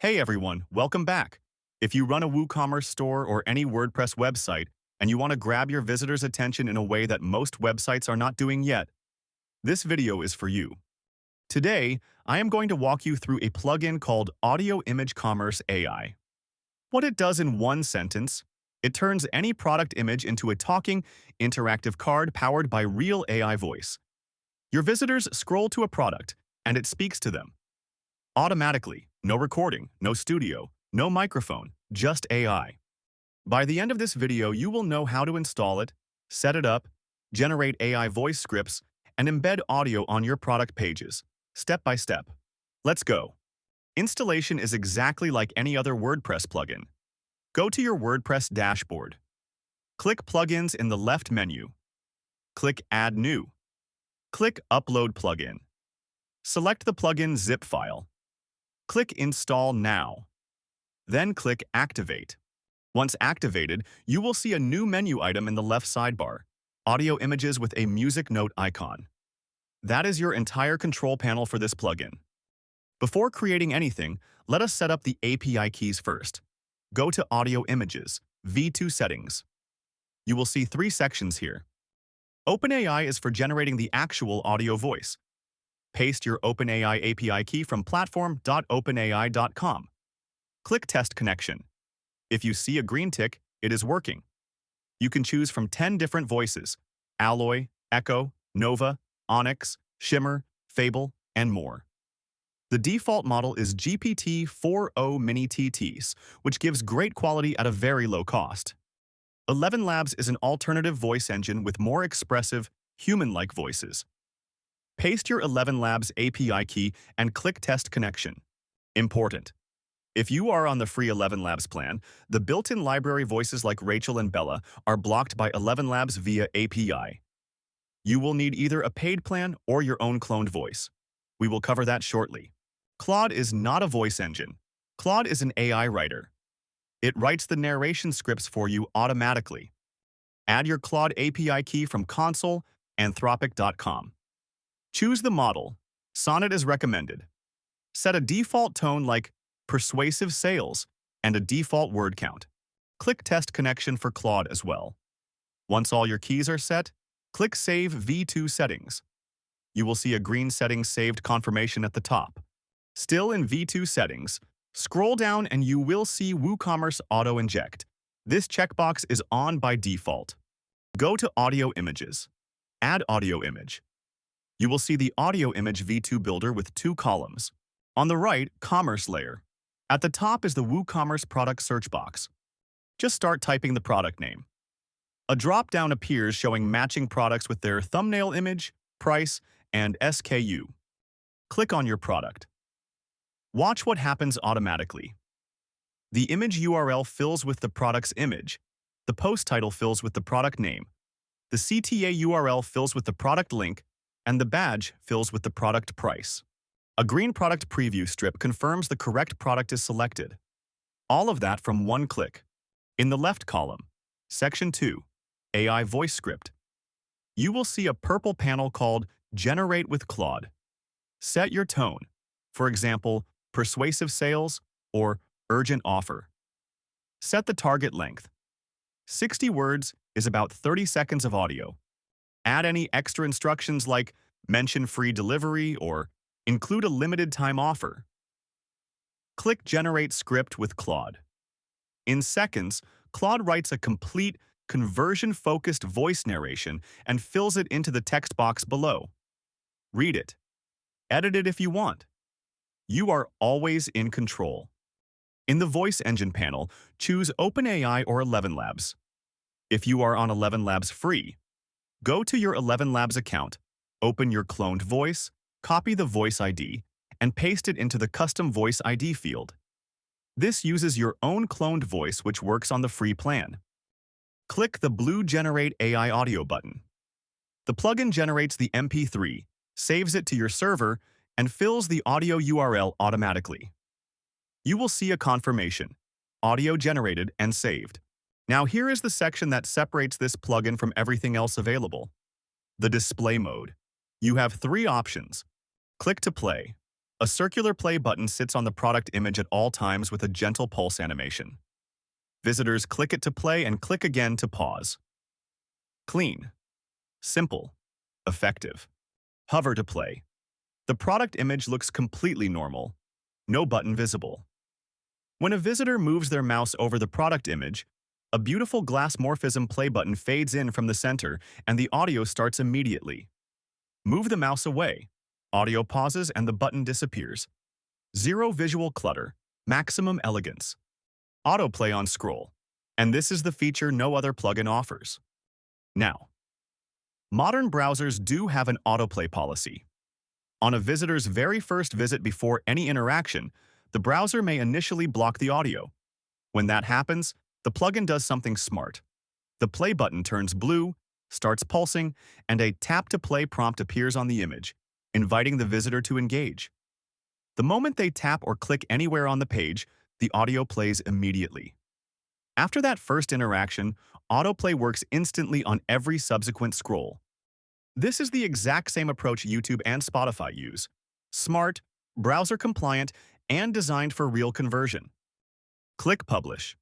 Hey everyone, welcome back. If you run a WooCommerce store or any WordPress website and you want to grab your visitors' attention in a way that most websites are not doing yet, this video is for you. Today, I am going to walk you through a plugin called Audio Image Commerce AI. What it does in one sentence, it turns any product image into a talking, interactive card powered by real AI voice. Your visitors scroll to a product, and it speaks to them. Automatically, no recording, no studio, no microphone, just AI. By the end of this video, you will know how to install it, set it up, generate AI voice scripts, and embed audio on your product pages, step by step. Let's go. Installation is exactly like any other WordPress plugin. Go to your WordPress dashboard. Click Plugins in the left menu. Click Add New. Click Upload Plugin. Select the plugin zip file. Click Install Now. Then click Activate. Once activated, you will see a new menu item in the left sidebar, Audio Images with a music note icon. That is your entire control panel for this plugin. Before creating anything, let us set up the API keys first. Go to Audio Images, V2 Settings. You will see three sections here. OpenAI is for generating the actual audio voice. Paste your OpenAI API key from platform.openai.com. Click Test Connection. If you see a green tick, it is working. You can choose from 10 different voices: Alloy, Echo, Nova, Onyx, Shimmer, Fable, and more. The default model is GPT-4o Mini TTs, which gives great quality at a very low cost. ElevenLabs is an alternative voice engine with more expressive, human-like voices. Paste your ElevenLabs API key and click Test Connection. Important. If you are on the free ElevenLabs plan, the built-in library voices like Rachel and Bella are blocked by ElevenLabs via API. You will need either a paid plan or your own cloned voice. We will cover that shortly. Claude is not a voice engine. Claude is an AI writer. It writes the narration scripts for you automatically. Add your Claude API key from console.anthropic.com. Choose the model. Sonnet is recommended. Set a default tone like persuasive sales and a default word count. Click Test Connection for Claude as well. Once all your keys are set, click Save V2 Settings. You will see a green Settings Saved confirmation at the top. Still in V2 Settings, scroll down and you will see WooCommerce Auto Inject. This checkbox is on by default. Go to Audio Images. Add Audio Image. You will see the Audio Image V2 Builder with two columns. On the right, Commerce Layer. At the top is the WooCommerce product search box. Just start typing the product name. A drop-down appears showing matching products with their thumbnail image, price, and SKU. Click on your product. Watch what happens automatically. The image URL fills with the product's image. The post title fills with the product name. The CTA URL fills with the product link, and the badge fills with the product price. A green product preview strip confirms the correct product is selected. All of that from one click. In the left column, Section 2, AI Voice Script, you will see a purple panel called Generate with Claude. Set your tone, for example, persuasive sales or urgent offer. Set the target length. 60 words is about 30 seconds of audio. Add any extra instructions like mention free delivery or include a limited time offer. Click Generate Script with Claude. In seconds, Claude writes a complete, conversion-focused voice narration and fills it into the text box below. Read it. Edit it if you want. You are always in control. In the Voice Engine panel, choose OpenAI or ElevenLabs. If you are on ElevenLabs free, go to your ElevenLabs account, open your cloned voice, copy the voice ID, and paste it into the custom voice ID field. This uses your own cloned voice which works on the free plan. Click the blue Generate AI Audio button. The plugin generates the MP3, saves it to your server, and fills the audio URL automatically. You will see a confirmation, audio generated and saved. Now here is the section that separates this plugin from everything else available. The display mode. You have three options. Click to play. A circular play button sits on the product image at all times with a gentle pulse animation. Visitors click it to play and click again to pause. Clean, simple, effective. Hover to play. The product image looks completely normal. No button visible. When a visitor moves their mouse over the product image, a beautiful glass morphism play button fades in from the center and the audio starts immediately. Move the mouse away. Audio pauses and the button disappears. Zero visual clutter. Maximum elegance. Autoplay on scroll. And this is the feature no other plugin offers. Now, modern browsers do have an autoplay policy. On a visitor's very first visit before any interaction, the browser may initially block the audio. When that happens, the plugin does something smart. The play button turns blue, starts pulsing, and a tap-to-play prompt appears on the image, inviting the visitor to engage. The moment they tap or click anywhere on the page, the audio plays immediately. After that first interaction, autoplay works instantly on every subsequent scroll. This is the exact same approach YouTube and Spotify use. Smart, browser-compliant, and designed for real conversion. Click Publish.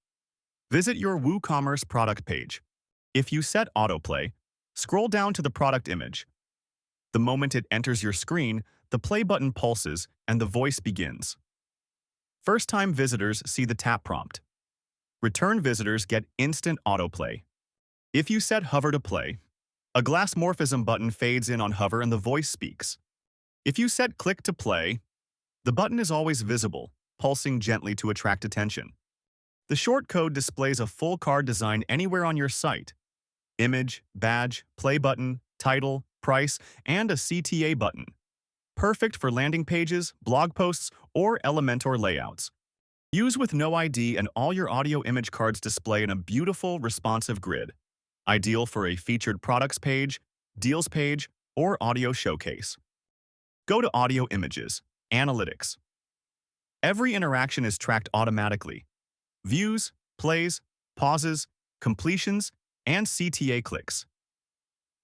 Visit your WooCommerce product page. If you set autoplay, scroll down to the product image. The moment it enters your screen, the play button pulses and the voice begins. First-time visitors see the tap prompt. Return visitors get instant autoplay. If you set hover to play, a glass morphism button fades in on hover and the voice speaks. If you set click to play, the button is always visible, pulsing gently to attract attention. The short code displays a full card design anywhere on your site. Image, badge, play button, title, price, and a CTA button. Perfect for landing pages, blog posts, or Elementor layouts. Use with no ID and all your audio image cards display in a beautiful, responsive grid. Ideal for a featured products page, deals page, or audio showcase. Go to Audio Images, Analytics. Every interaction is tracked automatically. Views, plays, pauses, completions, and CTA clicks.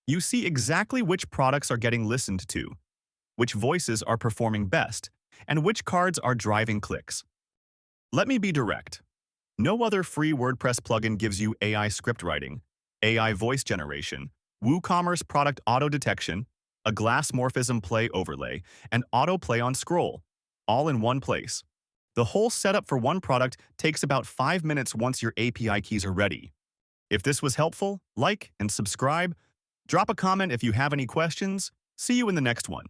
You see exactly which products are getting listened to, which voices are performing best, and which cards are driving clicks. Let me be direct. No other free WordPress plugin gives you AI script writing, AI voice generation, WooCommerce product auto detection, a glass morphism play overlay, and autoplay on scroll, all in one place. The whole setup for one product takes about 5 minutes once your API keys are ready. If this was helpful, like and subscribe. Drop a comment if you have any questions. See you in the next one.